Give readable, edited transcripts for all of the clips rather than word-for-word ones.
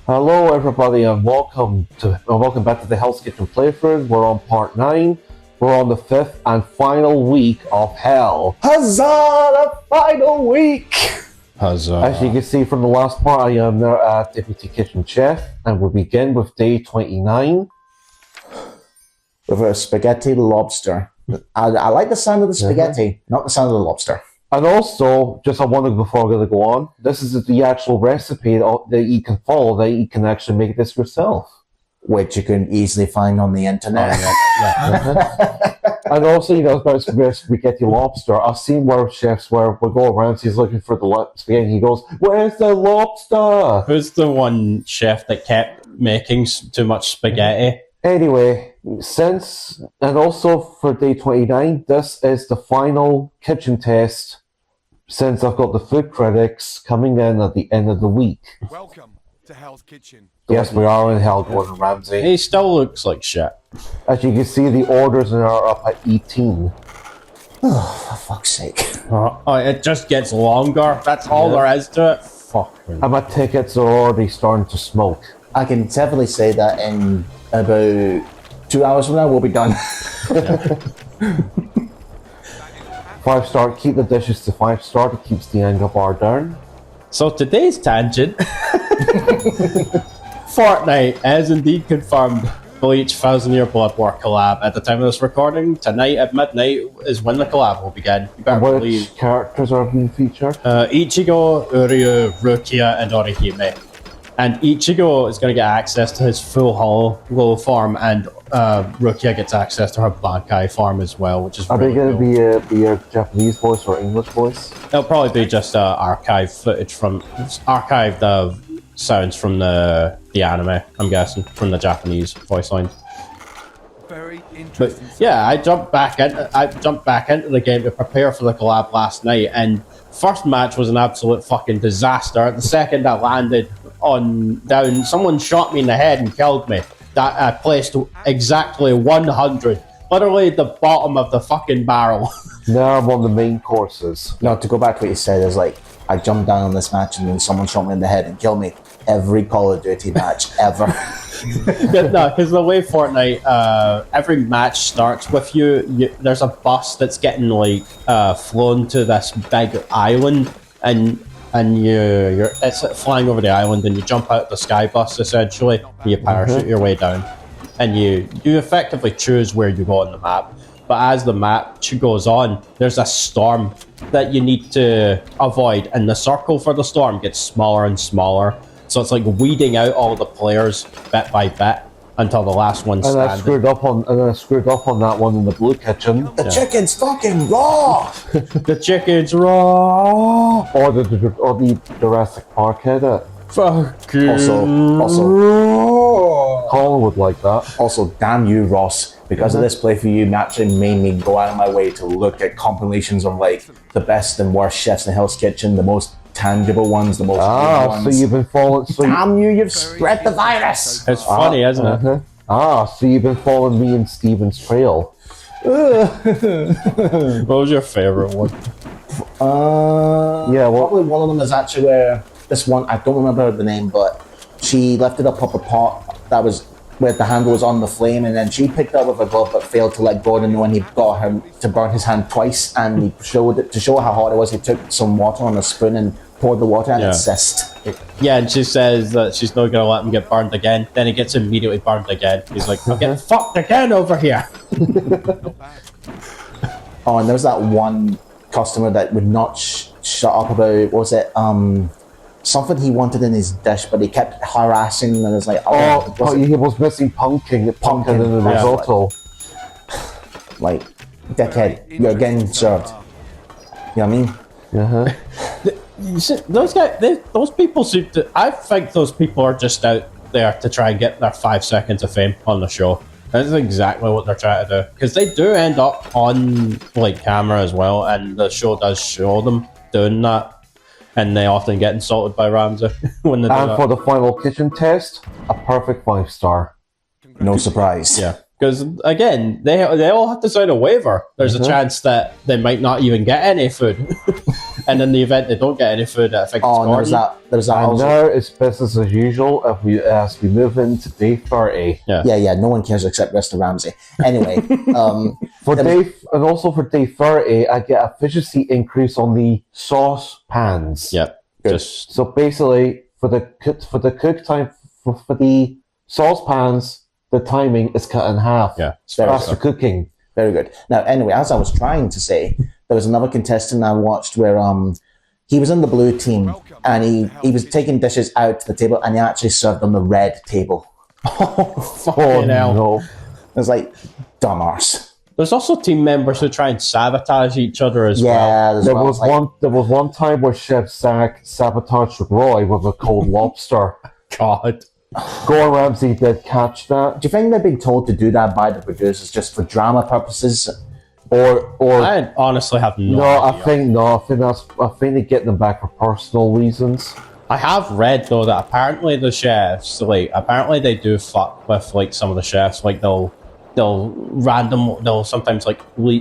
Hello, everybody, and welcome back to the Hell's Kitchen playthrough. We're on part 9. We're on the 5th and final week of Hell. Huzzah! The final week! Huzzah. As you can see from the last part, I am now at Deputy Kitchen Chef, and we'll begin with day 29. With a spaghetti lobster. I like the sound of the spaghetti, not the sound of the lobster. And also, just I wanted before we're going to go on, this is the actual recipe that you can follow, that you can actually make this yourself. Which you can easily find on the internet. And also, about spaghetti lobster, I've seen where chefs where Gordon Ramsay's looking for the spaghetti and he goes, "Where's the lobster?" Who's the one chef that kept making too much spaghetti? Anyway, and also for day 29, this is the final kitchen test since I've got the food critics coming in at the end of the week. Welcome to Hell's Kitchen. Yes, we are in Hell, Gordon Ramsay. He still looks like shit. As you can see, the orders are up at 18. Oh, for fuck's sake. It just gets longer. That's all there is to it. Fucking. And my tickets are already starting to smoke. I can definitely say that in about 2 hours from now, we'll be done. 5-star, keep the dishes to 5-star, it keeps the anger bar down. So today's tangent. Fortnite has indeed confirmed Bleach Thousand Year Blood War collab. At the time of this recording, tonight at midnight is when the collab will begin. You better Which believe. characters are being featured? Ichigo, Uryu, Rukia, and Orihime. And Ichigo is going to get access to his full hollow form, and Rukia gets access to her Bankai form as well, which is Are really they going cool. to be a Japanese voice or English voice? It'll probably be just archive footage from archived sounds from the anime. I'm guessing from the Japanese voice lines. Very But interesting. yeah, I jumped back into the game to prepare for the collab last night, and first match was an absolute fucking disaster. The second I landed on down, someone shot me in the head and killed me. That I placed exactly 100, literally the bottom of the fucking barrel. Now I'm on the main courses. No, to go back to what you said, is like, I jumped down on this match and then someone shot me in the head and killed me. Every Call of Duty match ever. No, because the way Fortnite, every match starts with you. There's a bus that's getting flown to this big island, and it's flying over the island, and you jump out the sky bus essentially. And you parachute your way down, and you effectively choose where you go on the map. But as the match goes on, there's a storm that you need to avoid, and the circle for the storm gets smaller and smaller. So it's like weeding out all the players bit by bit until the last one And I standing. screwed up on that one in the blue kitchen. The chicken's fucking raw! The chicken's raw. Or the Jurassic Park edit. Fuck you. Also, Colin would like that. Also, damn you, Ross. Because of this playthrough, you naturally made me go out of my way to look at compilations of like the best and worst chefs in Hell's Kitchen, the most tangible ones, the most real ones. So you've been following. Damn you, you've spread the virus! It's funny, isn't it? So you've been following me and Steven's trail. What was your favorite one? Probably one of them is actually where this one, I don't remember the name, but she lifted up a pot that was where the handle was on the flame, and then she picked it up with a glove but failed to let Gordon know, and he got her to burn his hand twice, and he showed it to show how hot it was. He took some water on a spoon and poured the water, and it hissed. Yeah, and she says that she's not going to let him get burned again. Then he gets immediately burned again. He's like, I'll get fucked again over here. Oh, and there was that one customer that would not shut up about, what was it, something he wanted in his dish, but he kept harassing, and it was like, He was missing pumpkin in the risotto. like, dickhead, you're getting served. You know what I mean? You see, those guys, those people seem to. I think those people are just out there to try and get their 5 seconds of fame on the show. That's exactly what they're trying to do, because they do end up on camera as well, and the show does show them doing that, and they often get insulted by Ramsay when they do And that. for the final kitchen test, a perfect 5-star. No surprise. Yeah, because again, they all have to sign a waiver. There's a chance that they might not even get any food. And in the event they don't get any food, I think Oh, it's and Gordon. there was that And also. now it's business as usual as we move into day 30. Yeah, no one cares except Mr. Ramsey. Anyway, For There day and also for day 30, I get efficiency increase on the sauce pans. Yep. Good. Just So basically, for the cook time for the saucepans, the timing is cut in half. yeah. It's Very fair Faster stuff. cooking. very good. Now, anyway, as I was trying to say, there was another contestant I watched where he was in the blue team and he was taking dishes out to the table and he actually served on the red table. Oh Fucking hell. no! It was like, dumb arse. There's also team members who try and sabotage each other as well. Yeah, there's There well, was like, one time where Chef Zach sabotaged Roy with a cold lobster. God. Gordon Ramsay did catch that, Do you think they've been told to do that by the producers just for drama purposes? or I honestly have no, no? idea. I think they're getting them back for personal reasons. I have read though that apparently the chefs, apparently they do fuck with some of the chefs, they'll sometimes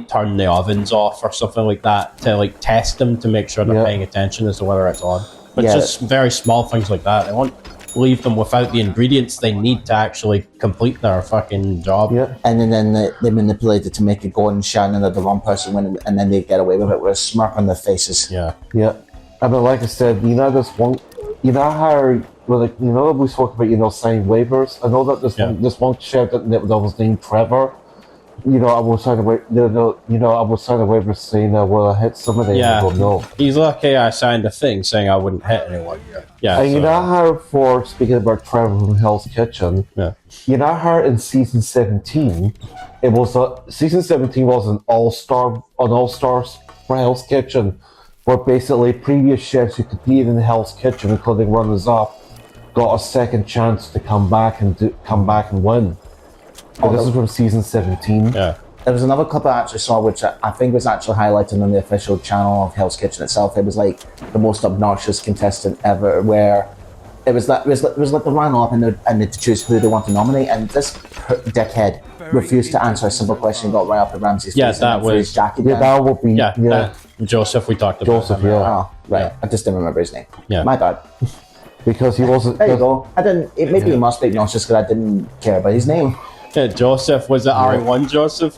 turn the ovens off or something like that to test them to make sure they're Yeah. paying attention as to whether it's on. But Yeah. just very small things like that. They won't leave them without the ingredients they need to actually complete their fucking job. Yeah. And then they manipulate it to make it go and shine and that the wrong person win, and then they get away with it with a smirk on their faces. Yeah. Yeah, I mean, like I said, we spoke about, signing waivers. I know that this one chef that was named Trevor. I will sign a waiver. I will sign a waiver saying that will I hit somebody? Yeah. I don't know. He's lucky I signed a thing saying I wouldn't hit anyone. Yeah. And you so- know how, for speaking about Trevor from Hell's Kitchen, Yeah. you know how in season 17, season 17 was an all-stars for Hell's Kitchen, where basically previous chefs who competed in Hell's Kitchen, including runners-up, got a second chance to come back and win. But this is from season 17. Yeah. There was another clip I actually saw, which I think was actually highlighted on the official channel of Hell's Kitchen itself. It was like the most obnoxious contestant ever, where it was like the run up and they had to choose who they want to nominate, and this dickhead refused to answer a simple question, got right up to Ramsey's Yeah, face that and threw his was- jacket Yeah, down. that would be. Yeah. Yeah. Joseph, we talked about Joseph, him. yeah. Oh, right. I just didn't remember his name. Yeah. My bad. Because he wasn't. There you go. Maybe he must be obnoxious because I didn't care about his name. Yeah, Joseph, was it RE1 Joseph?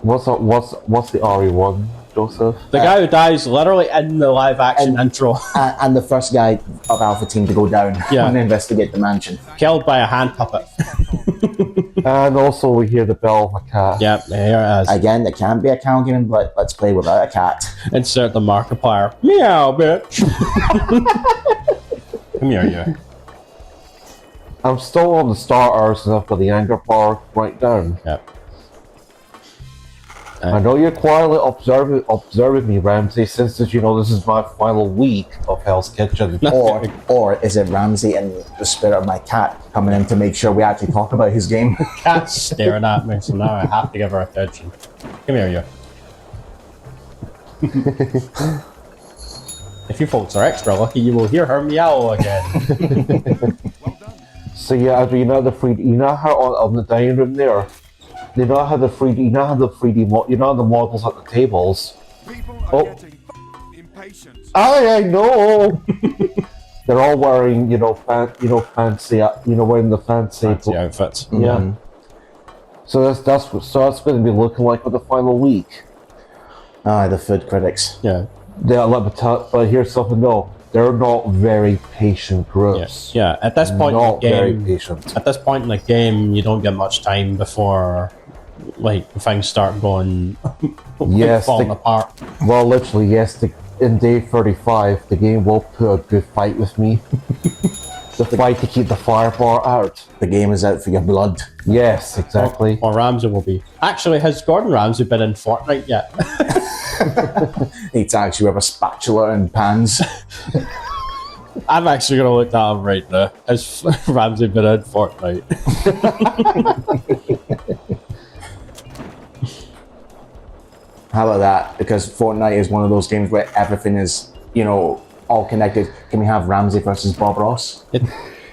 What's the RE1, Joseph? The guy who dies literally in the live action intro, And the first guy of Alpha Team to go down Yeah. and investigate the mansion. killed by a hand puppet. And also we hear the bell of a cat. Yep, here it is. Again, it can be a cow game, but let's play without a cat. Insert the Markiplier. Meow, bitch. Come here, you. I'm still on the starters and I've got the anger bar right down. Yep. I know you're quietly observing me, Ramsey, since this is my final week of Hell's Kitchen. Or is it Ramsey and the spirit of my cat coming in to make sure we actually talk about his game? Cat's staring at me, so now I have to give her attention. Come here, you. If you folks are extra lucky, you will hear her meow again. So yeah, you know how on the dining room there, you know how the 3D the models at the tables. People are Oh. getting impatient. I know. They're all wearing fancy wearing the fancy. Fancy outfits. Yeah. So that's going to be looking like for the final week. Ah, the food critics. Yeah. But here's something though. They're not very patient groups. Yeah. At this point Not in the very game, patient. at this point in the game, you don't get much time before things start going Yes, falling apart. Well, literally, yes. In day 35, the game will put a good fight with me. The fight to keep the firebar out. The game is out for your blood. Yes, exactly. Or Ramsey will be. Actually, has Gordon Ramsay been in Fortnite yet? Need to actually have a spatula and pans. I'm actually going to look that up right now. Has Ramsey been in Fortnite? How about that? Because Fortnite is one of those games where everything is, all connected. Can we have Ramsey versus Bob Ross?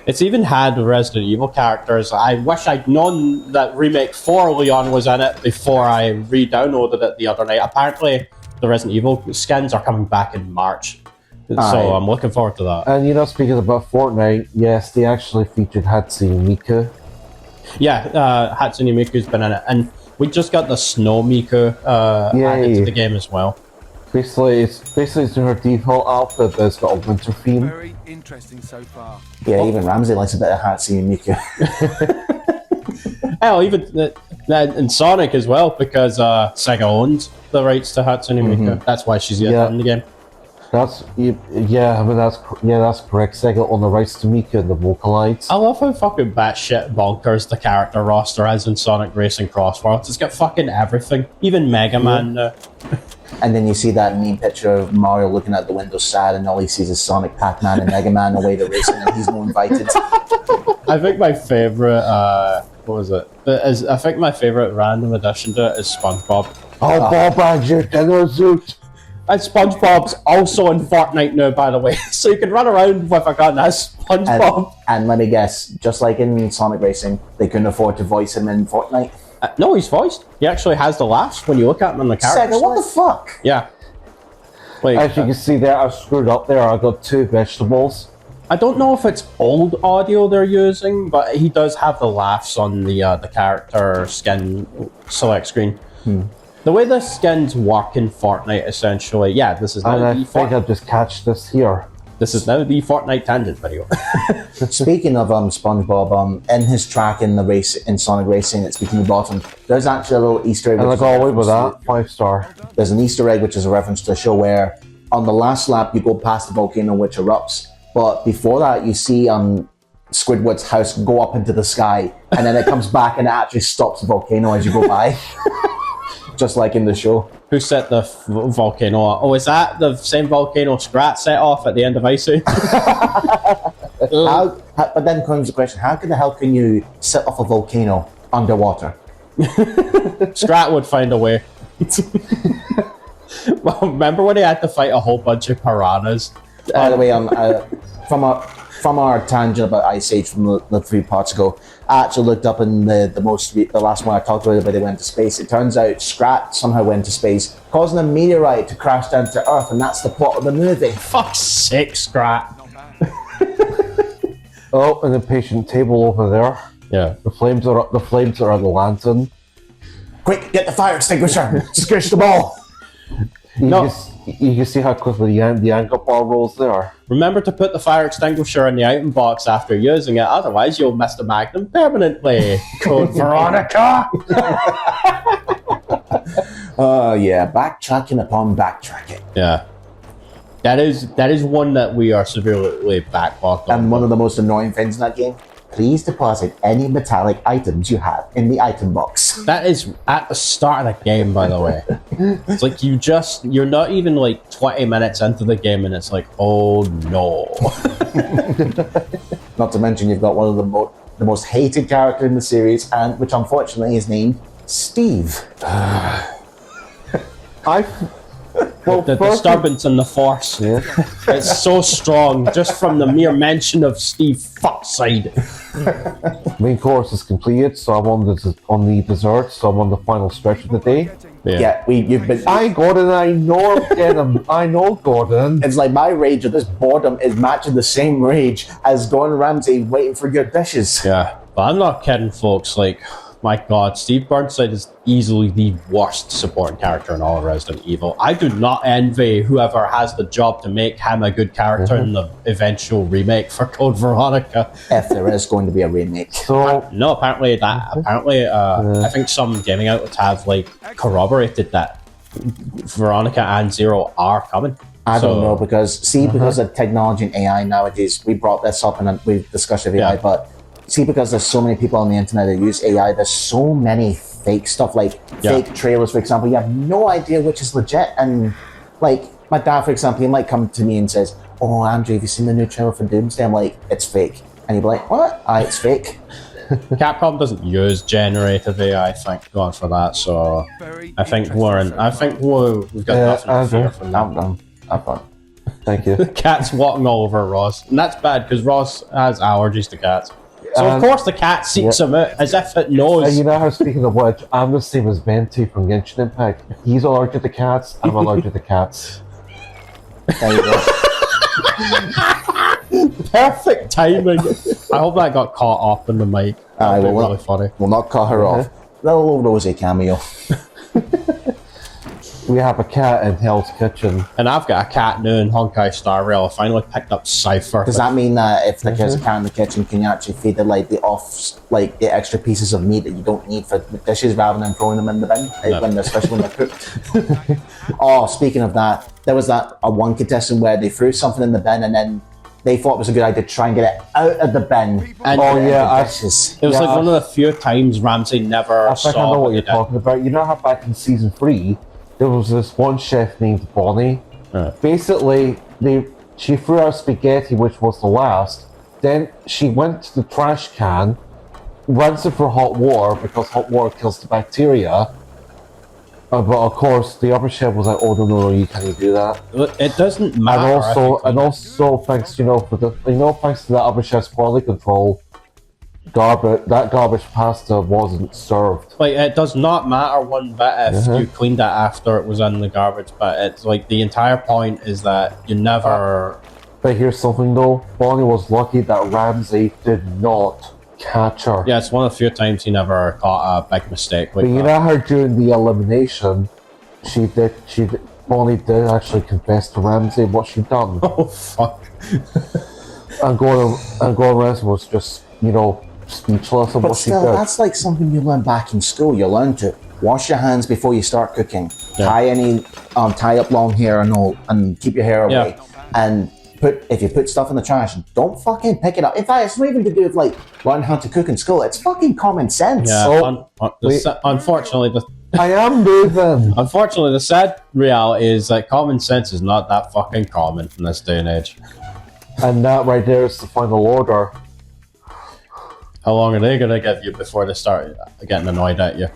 It's even had Resident Evil characters. I wish I'd known that Remake 4 Leon was in it before I re-downloaded it the other night. Apparently, the Resident Evil skins are coming back in March. So Aye. I'm looking forward to that. And speaking about Fortnite, yes, they actually featured Hatsune Miku. Yeah, Hatsune Miku's been in it. And we just got the Snow Miku added to Yay. the game as well. Basically, it's in her default outfit, but it's got a winter theme. Very interesting so far. Yeah, even Ramsey likes a bit of Hatsune Miku. Hell, even in Sonic as well, because Sega owns the rights to Hatsune Miku. That's why she's Yeah. in the game. That's correct. Sega own the rights to Miku and the Vocalites. I love how fucking batshit bonkers the character roster is in Sonic Racing Cross Worlds. It's got fucking everything, even Mega Man. And then you see that meme picture of Mario looking out the window sad, and all he sees is Sonic, Pac-Man, and Mega Man away to racing, and he's not invited. I think my favorite, what was it? I think my favorite random addition to it is SpongeBob. Oh, Bob and your dinner suit. And SpongeBob's also in Fortnite now, by the way, so you can run around with a gun as SpongeBob. And let me guess, just like in Sonic Racing, they couldn't afford to voice him in Fortnite. No, he's voiced. He actually has the laughs when you look at him in the character. Sega, what the fuck? Yeah. Like, As you can see there, I screwed up there. I got 2 vegetables. I don't know if it's old audio they're using, but he does have the laughs on the character skin select screen. The way the skins work in Fortnite, essentially, yeah, this is now And I the think I've just catched this here. this is now the Fortnite tangent video. Speaking of SpongeBob, in his track in the race in Sonic Racing at Bikini Bottom, there's actually a little Easter egg. And I which is got a away with reference that. 5-star. There's an Easter egg which is a reference to a show where on the last lap you go past the volcano which erupts, but before that you see Squidward's house go up into the sky, and then it comes back and it actually stops the volcano as you go by, just like in the show. Who set the volcano off? Oh, is that the same volcano Scrat set off at the end of Ice Age? But then comes the question: how the hell can you set off a volcano underwater? Scrat would find a way. Well, remember when he had to fight a whole bunch of piranhas? By the way, from our tangent about Ice Age from the 3 parts ago, I actually looked up in the last one I talked about where they went to space. It turns out Scrat somehow went to space, causing a meteorite to crash down to Earth, and that's the plot of the movie. Fuck's sake, Scrat. Not bad. Oh, an impatient table over there. Yeah. The flames are on the lantern. Quick, get the fire extinguisher! Squish the ball! You can see how quickly the anchor bar rolls there. Remember to put the fire extinguisher in the item box after using it, otherwise you'll miss the magnum permanently. Code Veronica! Oh yeah, backtracking upon backtracking. Yeah. That is one that we are severely backlogged on. And one of the most annoying things in that game, please deposit any metallic items you have in the item box. That is at the start of the game, by the way. It's like you're not even like 20 minutes into the game and it's like, oh no. Not to mention you've got one of the most hated character in the series, and which unfortunately is named Steve. Well, The first, disturbance in the force. yeah. It's so strong just from the mere mention of Steve Fuckside. Main course is completed, so I'm on the dessert, so I'm on the final stretch of the day. Yeah, you've been. Gordon, I know I know, Gordon. It's like my rage of this boredom is matching the same rage as Gordon Ramsay waiting for your dishes. Yeah, but I'm not kidding, folks. Like, my God, Steve Burnside is easily the worst supporting character in all of Resident Evil. I do not envy whoever has the job to make him a good character in the eventual remake for Code Veronica. If there is going to be a remake. So No, apparently I think some gaming outlets have like corroborated that Veronica and Zero are coming. I don't So- know because of technology and AI nowadays, we brought this up and we've discussed it with AI, Yeah. but see, because there's so many people on the internet that use AI, there's so many fake stuff, like Yeah. fake trailers, for example. You have no idea which is legit. And like my dad, for example, he might come to me and says, "Oh, Andrew, have you seen the new trailer for Doomsday?" I'm like, "It's fake." And he'd be like, "What? It's fake." Capcom doesn't use generative AI, thank God for that. So Very I think interesting we've so got far. nothing to fear from that. I'm done. I'm done. Thank you. Cat's walking all over Ross, and that's bad because Ross has allergies to cats. So of course the cat seeks him out as if it knows. And you know how, speaking of which, I'm the same as Venti from Genshin Impact. He's allergic to cats, I'm allergic to cats. There you go. Perfect timing. I hope that got caught up in the mic. That'd be really funny. We'll not cut her off. Little Rosie cameo. We have a cat in Hell's Kitchen. And I've got a cat now in Honkai Star Rail. I finally picked up Cypher. Does that mean that if like, there's a cat in the kitchen, can you actually feed it like the extra pieces of meat that you don't need for dishes rather than throwing them in the bin, especially when they're cooked? Oh, speaking of that, there was that one contestant where they threw something in the bin and then they thought it was a good idea to try and get it out of the bin. And dishes. It was like one of the few times Ramsey never I think I saw know what you're he did. talking about. You know how back in season 3, there was this one chef named Bonnie. Basically, she threw out spaghetti, which was the last. Then she went to the trash can, rinsed it for hot water because hot water kills the bacteria. But of course, the upper chef was like, "Oh no, you can't do that." It doesn't matter. And also, thanks thanks to that upper chef's quality control, that garbage pasta wasn't served. Like, it does not matter one bit if you cleaned it after it was in the garbage, but it's like the entire point is that you never... But here's something though, Bonnie was lucky that Ramsey did not catch her. Yeah, it's one of the few times he never caught a big mistake. Like But you know how during the elimination, Bonnie did actually confess to Ramsey what she'd done. Oh, fuck. and Gordon Ramsay was just, speechless of But what she still, did. that's like something you learn back in school. You learn to wash your hands before you start cooking. Yeah. Tie up long hair and keep your hair away. And if you put stuff in the trash, don't fucking pick it up. In fact, it's not even to do with like learn how to cook in school. It's fucking common sense. Yeah, unfortunately, I am moving. Unfortunately, the sad reality is that common sense is not that fucking common in this day and age. And that right there is the final order. How long are they going to give you before they start getting annoyed at you?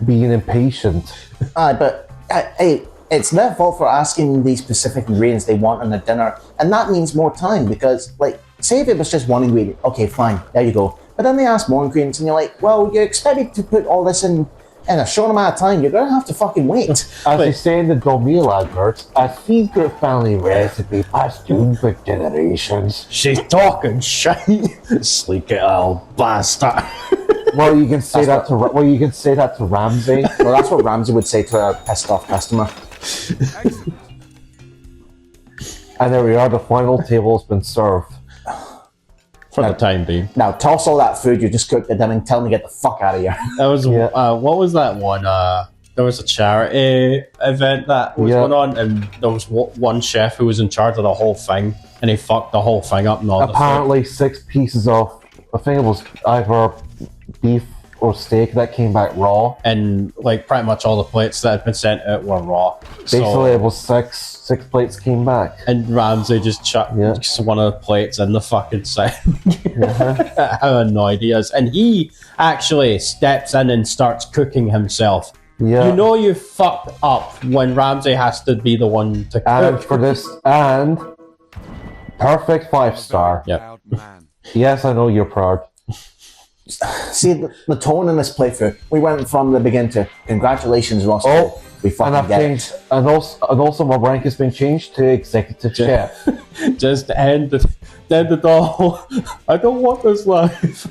Being impatient. But hey, it's their fault for asking these specific ingredients they want in their dinner, and that means more time because, like, say if it was just one ingredient, okay, fine, there you go. But then they ask more ingredients, and you're like, well, you're expected to put all this in a short amount of time. You're gonna have to fucking wait. As they say in the Domil adverts, a secret family recipe passed down for generations. She's talking shit. Sleek it, old bastard. Well, you can say that to Ramsey. Well, that's what Ramsey would say to a pissed off customer. And there we are. The final table has been served. For the time being. Now, toss all that food you just cooked at them and tell them to get the fuck out of here. That was what was that one? There was a charity event that was going on, and there was one chef who was in charge of the whole thing, and he fucked the whole thing up. And all apparently, 6 pieces of, I think it was either beef or steak that came back raw. And like pretty much all the plates that had been sent out were raw. Basically, it was six plates came back. And Ramsey just chucked one of the plates in the fucking sink. How annoyed he is. And he actually steps in and starts cooking himself. Yeah. You know you fucked up when Ramsey has to be the one to cook. And for this, and perfect 5-star. Yep. Yes, I know you're proud. See, the tone in this playthrough, we went from the beginning to, congratulations, Ross. We fucking get it. And also my rank has been changed to executive chef. Just end it all. I don't want this life.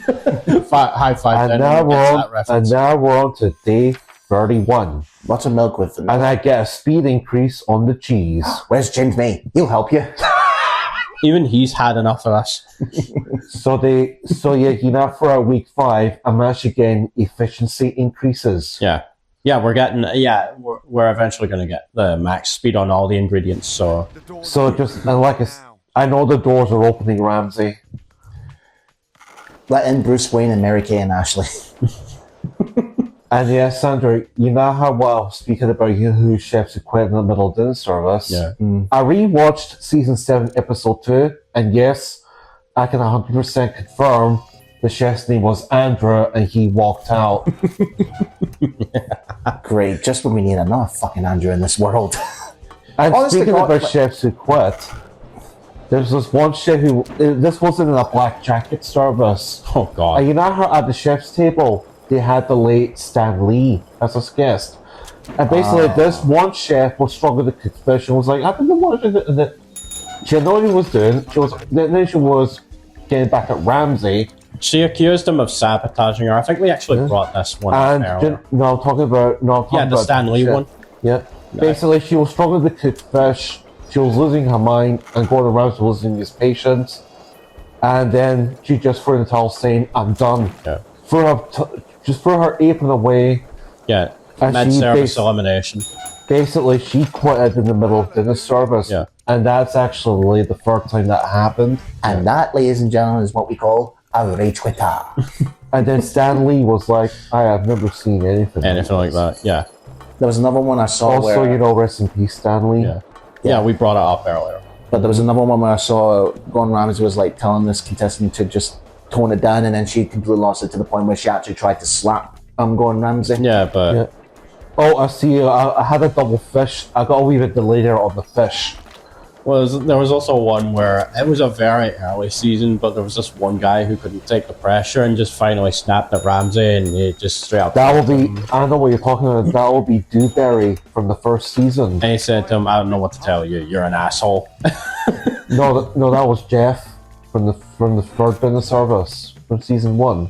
High five. And now we're on to day 31. Lots of milk with them. And I get a speed increase on the cheese. Where's James May? He'll help you. Even he's had enough of this. So for week 5, I'm actually getting efficiency increases. Yeah, we're eventually going to get the max speed on all the ingredients. So I know the doors are opening, Ramsey. Let in Bruce Wayne and Mary Kay and Ashley. And yeah, Sandra, you know how well, speaking about who chefs who quit in the middle of dinner service. Yeah. I rewatched season 7, episode 2, and yes, I can 100% confirm the chef's name was Andrew, and he walked out. Great, just when we need another fucking Andrew in this world. And Honest to speaking God, about like- chefs who quit, there's this one chef who. This wasn't in a black jacket service. Oh god. And you know how at the chef's table they had the late Stan Lee as a guest, and basically this one chef was struggling to cook fish and was like, I don't know what she had no idea what she was doing. Then she was getting back at Ramsay, She accused him of sabotaging her. I think we actually brought this one up and earlier. no, I'm talking about Yeah, the Stan Lee chef. one. Yeah, basically she was struggling to cook fish. She was losing her mind, and Gordon Ramsay was losing his patience. And then she just threw in the towel, saying, "I'm done." Yeah. Just threw her apron away. Yeah. And Mid-service she elimination. Basically, she quit in the middle of dinner service. Yeah. And that's actually the third time that happened. And that, ladies and gentlemen, is what we call a rage quitter. And then Stan Lee was like, I have never seen anything. Anything like that. Yeah. There was another one I saw Also, where... you know, rest in peace, Stan Lee. Yeah. Yeah, we brought it up earlier. But there was another one where I saw Gordon Ramsay was like telling this contestant to just tone it down, and then she completely lost it to the point where she actually tried to slap Gordon Ramsay. Yeah, but Yeah. Oh, I see. I had a double fish. I got a wee bit delayed there on the fish. there was also one where it was a very early season, but there was this one guy who couldn't take the pressure and just finally snapped at Ramsey, and he just straight up. That will be. I know what you're talking about. That will be Dewberry from the first season. And he said to him, "I don't know what to tell you. You're an asshole." No, that was Jeff from the third dinner service from season 1.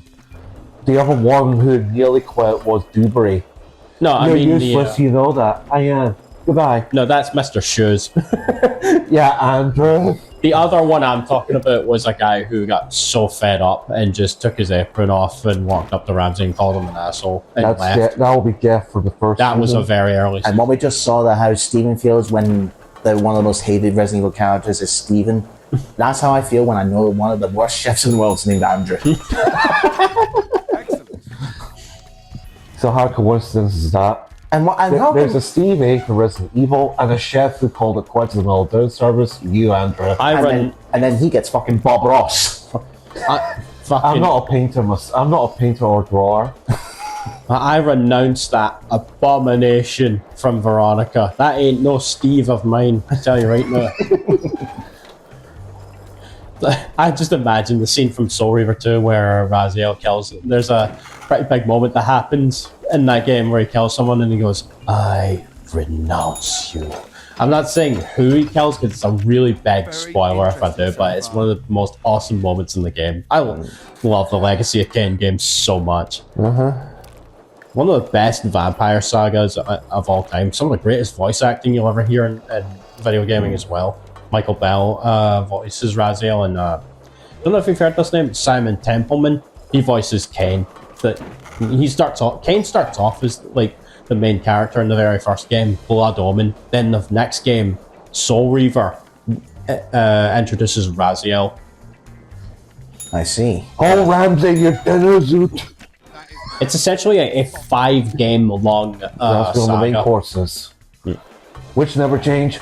The other one who nearly quit was Dewberry. No, I You're mean useless. You know that. I am. Goodbye. no, that's Mr. Shoes. Yeah, Andrew. The other one I'm talking about was a guy who got so fed up and just took his apron off and walked up to Ramsey and called him an asshole and That left. will be Jeff from the first. That was a season. very early. And what we just saw, that how Steven feels when one of the most hated Resident Evil characters is Steven. That's how I feel when I know one of the worst chefs in the world is named Andrew. Excellent. So how coincidence is that? And how There's come- a Steve A from Resident Evil and a chef who called it quits in the middle of dinner service. You, Andrew. and then he gets fucking Bob Ross. I'm Fucking, not a painter. I'm not a painter or drawer. I renounce that abomination from Veronica. That ain't no Steve of mine, I tell you right now. I just imagine the scene from Soul Reaver 2 where Raziel kills. There's a pretty big moment that happens in that game where he kills someone and he goes, "I renounce you." I'm not saying who he kills because it's a really big spoiler if I do, but it's one of the most awesome moments in the game. I love the Legacy of Kain games so much. One of the best vampire sagas of all time. Some of the greatest voice acting you'll ever hear in video gaming as well. Michael Bell voices Raziel, and I don't know if you've heard this name, Simon Templeman. He voices Kain. Kain starts off as like the main character in the very first game, Blood Omen. Then the next game, Soul Reaver, introduces Raziel. I see. Oh, Ramsay, your dinner's out. It's essentially a 5-game long That's one of the main saga. courses, which never change.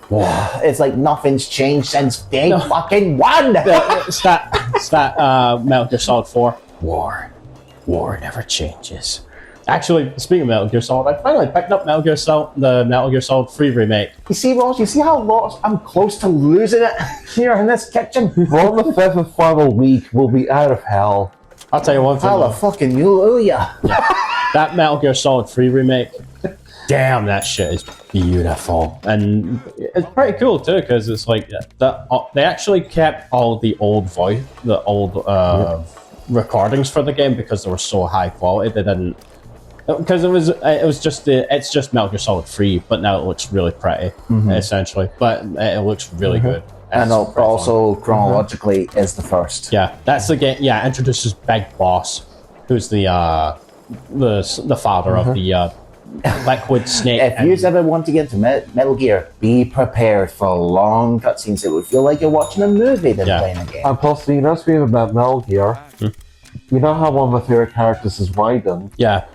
It's like nothing's changed since day No. fucking one. It's that Metal Gear Solid 4. War never changes. Actually, speaking of Metal Gear Solid, I finally picked up the Metal Gear Solid 3 remake. You see, Ross, you see how lost I'm close to losing it here in this kitchen? On the 5th and final week, we'll be out of hell. I'll tell you one thing. Hallelujah. Fucking hallelujah. That Metal Gear Solid 3 remake, damn, that shit is beautiful. And it's pretty cool too, because it's like they actually kept all the old recordings for the game because they were so high quality. They didn't, because it's just Metal Gear Solid 3, but now it looks really pretty, essentially. But it looks really good. And It's pretty also chronologically is the first. yeah, that's the game. Yeah, introduces Big Boss, who's the father of the Liquid Snake. If you ever want to get into Metal Gear, be prepared for long cutscenes. It would feel like you're watching a movie than Yeah. playing a game. And plus, you know, speaking about Metal Gear, you know how one of my favorite characters is Raiden? Yeah,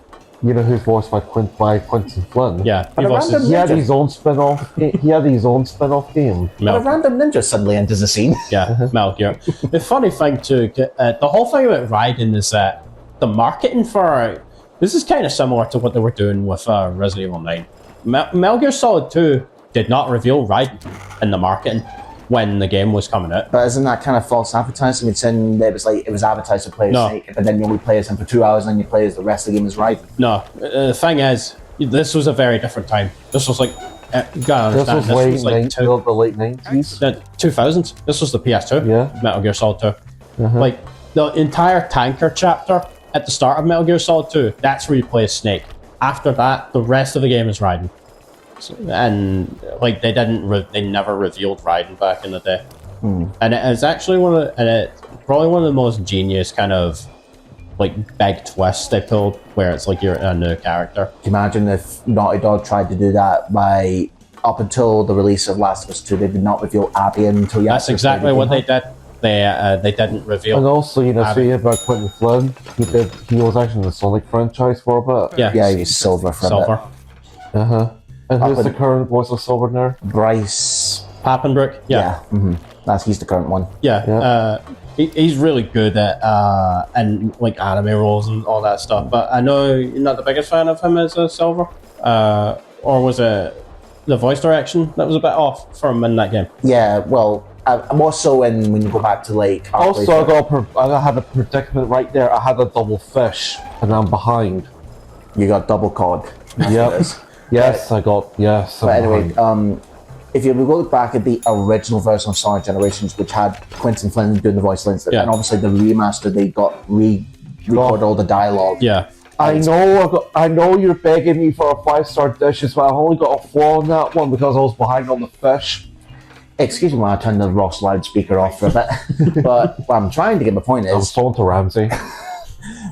You know, who's voiced by Quentin Flynn? yeah. But He a voices random- He had his own spin-off. He had his own spin-off game. But a Metal, random ninja suddenly enters the scene. yeah, Metal Gear. The funny thing too, the whole thing about Raiden is that the marketing for this is kind of similar to what they were doing with Resident Evil 9. Metal Gear Solid 2 did not reveal Raiden in the marketing when the game was coming out. But isn't that kind of false advertising? It's in it was like it was advertised to play as No. Snake, but then you only play as him for 2 hours, and then you play as the rest of the game as Raiden. No, the thing is, this was a very different time. This was like, you gotta This understand, was late, the late 90s. the 2000s. This was the PS2. Yeah. Metal Gear Solid 2. Like the entire tanker chapter at the start of Metal Gear Solid 2. That's where you play as Snake. After that, the rest of the game is Raiden. So, and like they never revealed Raiden back in the day. And it is actually it's probably one of the most genius kind of like big twists they pulled, where it's like you're a new character. Can you imagine if Naughty Dog tried to do that by up until the release of Last of Us 2, they did not reveal Abby until you That's actually exactly played the what game. they did. They didn't reveal. And also, you know, Abby. speaking about Quentin Flynn, he was actually in the Sonic franchise for a bit. Yeah, Yeah, he was Silver for a Silver. And who's Up the in- current voice of Silver now? bit. Bryce. Pappenbrook. Yeah, He's the current one. yeah. Yeah. He's really good at and like anime roles and all that stuff. But I know you're not the biggest fan of him as a Silver, or was it the voice direction that was a bit off for him in that game? Yeah, well, more so when you go back to like. Also, I had a predicament right there. I had a double fish, and I'm behind. you got double cod. Yep. Yes, I got, yes. But I'm anyway, behind. if you look back at the original version of Sonic Generations, which had Quentin Flynn doing the voice lines, Yeah. and obviously the remaster, they got re-recorded all the dialogue. Yeah, I know you're begging me for a 5-star dishes, but I only got a 4 on that one because I was behind on the fish. Excuse me when I turned the Ross loudspeaker off for a bit. But what I'm trying to get my point I was is, talking to Ramsey.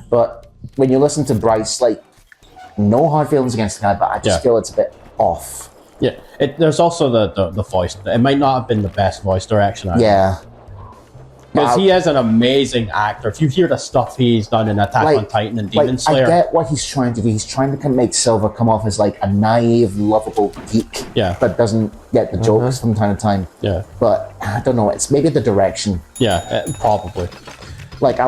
but when you listen to Bryce, like, no hard feelings against the guy, but I just Yeah. feel it's a bit off. yeah. There's also the voice. It might not have been the best voice direction. Yeah. Because But he is an amazing actor. If you hear the stuff he's done in Attack on Titan and Demon I Slayer, get what he's trying to do. He's trying to kind of make Silver come off as like a naive, lovable geek, Yeah. but doesn't get the jokes from time to time. yeah, But I don't know. It's maybe the direction. yeah, probably. Like I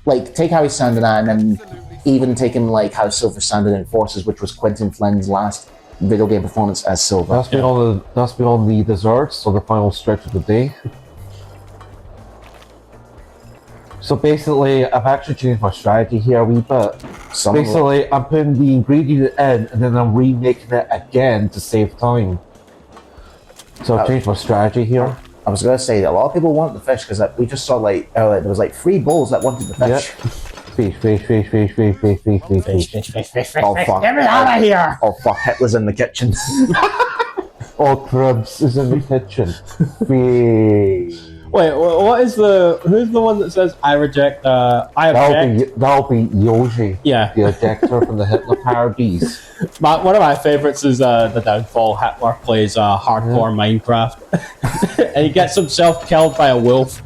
like take how he sounded at, and then even taking like how Silver sounded in Forces, which was Quentin Flynn's last video game performance as Silver. That's been on the desserts, so the final stretch of the day. So basically, I've actually changed my strategy here a wee bit. Some of it- Basically, I'm putting the ingredient in, and then I'm remaking it again to save time. So I've changed my strategy here. I was gonna say that a lot of people want the fish because we just saw like there was like 3 bulls that wanted the Yep. fish. Fish, fish, fish, fish, fish, fish, fish, fish. Oh fuck! Get me out of here! Oh fuck! Hitler's in the kitchen. Oh, Cribs is in the kitchen. Fish. Wait, who's the one that says I reject? I object. That'll be Yoshi, Yeah. the ejector from the Hitler parodies. One of my favorites is the Downfall. Hitler plays hardcore Minecraft, and he gets himself killed by a wolf.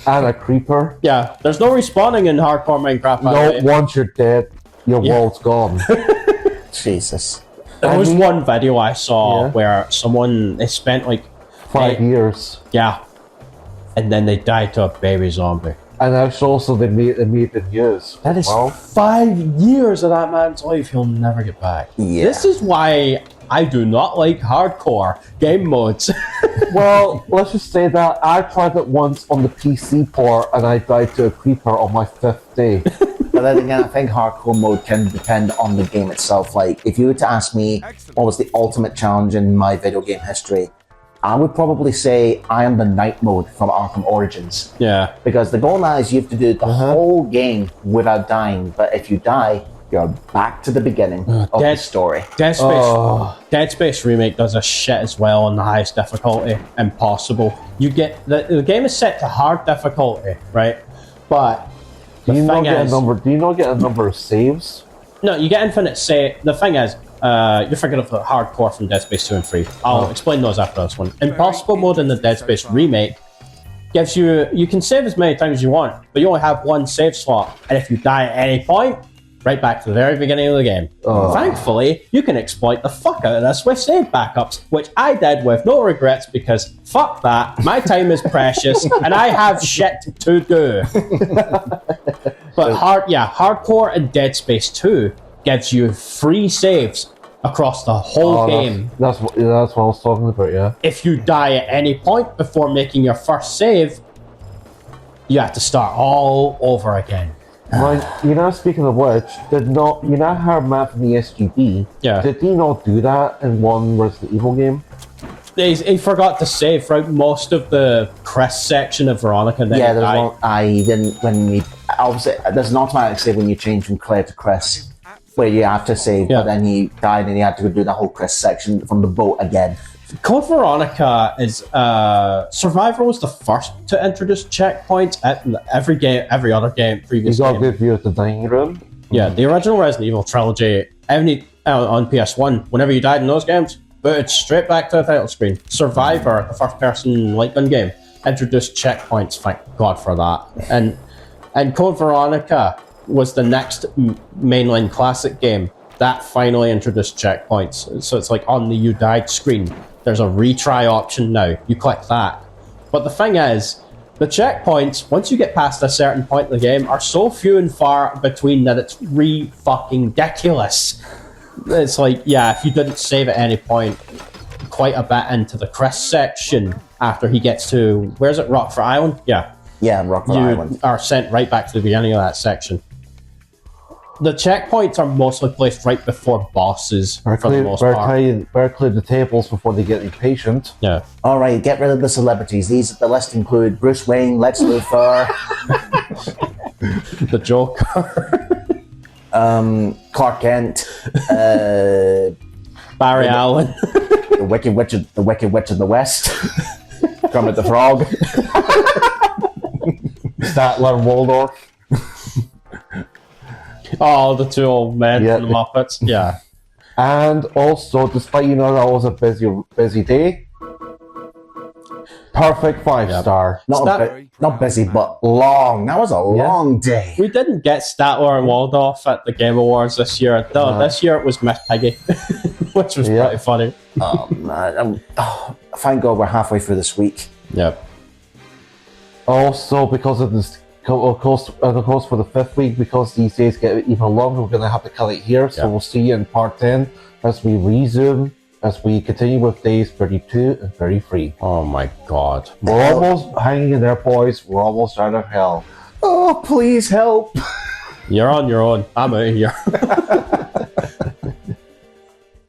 And a creeper. Yeah, there's no respawning in hardcore Minecraft. by the No, way. once you're dead, your world's gone. Jesus. There was I mean- one video I saw Yeah. where they spent like 5 years. yeah, and then they died to a baby zombie. And actually also they made the news. That is Well, 5 years of that man's life he'll never get back. Yeah. This is why I do not like hardcore game modes. well, let's just say that I tried it once on the PC port and I died to a creeper on my 5th day. But then again, I think hardcore mode can depend on the game itself. Like, if you were to ask me what was the ultimate challenge in my video game history, I would probably say I am the night mode from Arkham Origins. Yeah. Because the goal now is you have to do the whole game without dying, but if you die, you're back to the beginning of the Dead- story. Dead Space Remake does a shit as well on the highest difficulty. Impossible. You get the game is set to hard difficulty, right? But Do you not thing get is- a number? Do you not get a number of saves? no, you get infinite save. The thing is, you're thinking of the hardcore from Dead Space 2 and 3. I'll explain those after this one. Impossible mode in the Dead Space Remake gives you can save as many times as you want, but you only have one save slot. And if you die at any point, right back to the very beginning of the game. Thankfully, you can exploit the fuck out of this with save backups, which I did with no regrets because fuck that, my time is precious and I have shit to do. But hardcore and Dead Space 2 gives you free saves across the whole Oh, game. That's what I was talking about. Yeah. If you die at any point before making your first save, you have to start all over again. Right, speaking of which, how Matt from the SGB, Yeah. did he not do that in one Resident Evil game? He forgot to save throughout most of the crest section of Veronica. And then Yeah, he there's died. one. I didn't when we obviously there's an automatic save when you change from Claire to Chris, where you have to save, Yeah. but then he died and he had to go do the whole Chris section from the boat again. Code Veronica is Survivor was the first to introduce checkpoints at every game, every other game, You previous got a game. good view of the dining room. Yeah, the original Resident Evil trilogy, on PS1, whenever you died in those games, booted straight back to the title screen. Survivor, the first-person light gun game, introduced checkpoints. Thank God for that. And Code Veronica was the next mainline classic game that finally introduced checkpoints. So it's like on the "You Died" screen. There's a retry option now. You click that. But the thing is, the checkpoints, once you get past a certain point in the game, are so few and far between that it's fucking ridiculous. It's like, yeah, if you didn't save at any point, quite a bit into the Chris section after he gets to, where's it, Rockford Island? Yeah. Yeah, Rockford You Island. are sent right back to the beginning of that section. The checkpoints are mostly placed right before bosses for the most part. Better clear the tables before they get impatient. Yeah. All right, get rid of the celebrities. The list include Bruce Wayne, Lex Luthor, The Joker. Clark Kent, Barry Allen. the Wicked Witch of the West, Kermit the Frog. Statler and Waldorf. Oh, the two old men Yeah. from the Muppets. Yeah. And also, despite that was a busy day, perfect 5-star. Not busy, but long. That was a long day. We didn't get Statler and Waldorf at the Game Awards this year. No, this year it was Miss Piggy, which was Yeah. pretty funny. Oh man! Thank God we're halfway through this week. Yep. Also, because of this, of course, for the 5th week, because these days get even longer, we're going to have to cut it here. So Yeah. we'll see you in part 10 as we resume, as we continue with days 32 and 33. Oh my God. We're almost hanging in there, boys. We're almost out of hell. Oh, please help! You're on your own. I'm out of here.